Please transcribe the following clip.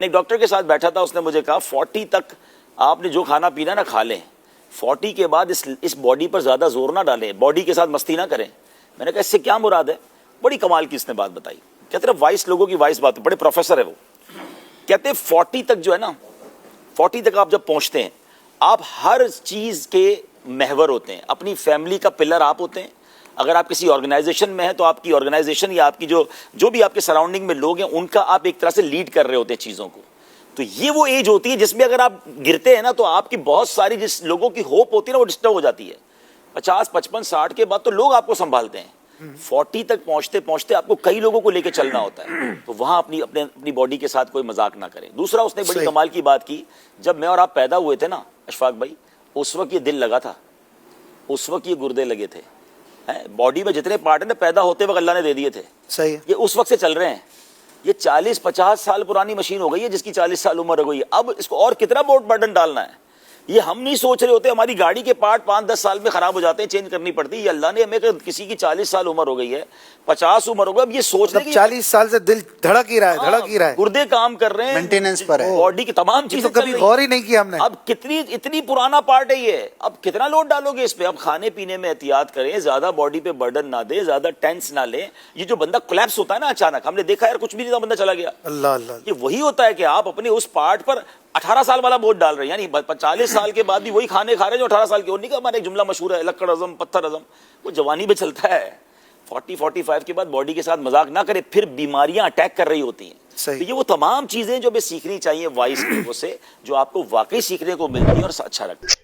ایک ڈاکٹر کے ساتھ بیٹھا تھا, اس نے مجھے کہا 40 تک آپ نے جو کھانا پینا نا کھا لیں, 40 کے بعد اس باڈی پر زیادہ زور نہ ڈالیں, باڈی کے ساتھ مستی نہ کریں. میں نے کہا اس سے کیا مراد ہے؟ بڑی کمال کی اس نے بات بتائی. کہتے ہیں وائس لوگوں کی وائس بات, بڑے پروفیسر ہے وہ. کہتے ہیں 40 تک جو ہے نا, 40 تک آپ جب پہنچتے ہیں آپ ہر چیز کے محور ہوتے ہیں, اپنی فیملی کا پلر آپ ہوتے ہیں. اگر آپ کسی آرگنائزیشن میں ہیں تو آپ کی آرگنائزیشن یا آپ کی جو بھی آپ کے سراؤنڈنگ میں لوگ ہیں ان کا آپ ایک طرح سے لیڈ کر رہے ہوتے ہیں چیزوں کو. تو یہ وہ ایج ہوتی ہے جس میں اگر آپ گرتے ہیں نا تو آپ کی بہت ساری جس لوگوں کی ہوپ ہوتی ہے نا وہ ڈسٹرب ہو جاتی ہے. 50 55 60 کے بعد تو لوگ آپ کو سنبھالتے ہیں, 40 تک پہنچتے پہنچتے آپ کو کئی لوگوں کو لے کے چلنا ہوتا ہے. تو وہاں اپنی باڈی کے ساتھ کوئی مذاق نہ کریں. دوسرا اس نے بڑی کمال کی بات کی, جب میں اور آپ پیدا ہوئے تھے نا اشفاق بھائی, اس وقت یہ دل لگا تھا, اس وقت یہ گردے لگے تھے. باڈی میں جتنے پارٹ ہیں نا پیدا ہوتے وقت اللہ نے دے دیے تھے, صحیح, یہ اس وقت سے چل رہے ہیں. یہ 40-50 سال پرانی مشین ہو گئی ہے جس کی 40 سال عمر ہو گئی ہے. اب اس کو اور کتنا برڈن ڈالنا ہے, یہ ہم نہیں سوچ رہے ہوتے. ہماری گاڑی کے پارٹ 5-10 سال میں خراب ہو جاتے ہیں, چینج کرنی پڑتی ہے. یہ اللہ نے ہمیں کسی کی 40 سال عمر ہو گئی ہے, 50 عمر ہو گئی, اب یہ سوچ رہے 40 سال سے دل دھڑک ہی رہا ہے, گردے کام کر رہے ہیں, مینٹیننس پر ہے, باڈی کی تمام چیزیں تو کبھی غور ہی نہیں کیا ہم نے. اب اتنی پرانا پارٹ ہے یہ, اب کتنا لوڈ ڈالو گے اس پہ. اب کھانے پینے میں احتیاط کریں, زیادہ باڈی پہ برڈن نہ دیں, زیادہ ٹینس نہ لیں. یہ جو بندہ کولیپس ہوتا ہے نا اچانک, ہم نے دیکھا یار کچھ بھی نہیں تھا بندہ چلا گیا, اللہ اللہ, یہ وہی ہوتا ہے کہ آپ اپنے اس پارٹ پر 18 سال والا بوجھ ڈال رہے ہیں. یعنی 40 سال کے بعد بھی وہی کھانے کھا رہے ہیں جو 18 سال کے. اور نہیں کہ ہمارا ایک جملہ مشہور ہے لکڑ ہضم پتھر ہضم, وہ جوانی پہ چلتا ہے. 40-45 کے بعد باڈی کے ساتھ مذاق نہ کرے, پھر بیماریاں اٹیک کر رہی ہوتی ہیں. تو یہ وہ تمام چیزیں جو ہمیں سیکھنی چاہیے وائس لوگوں سے, جو آپ کو واقعی سیکھنے کو ملتی ہیں اور اچھا لگتا ہے.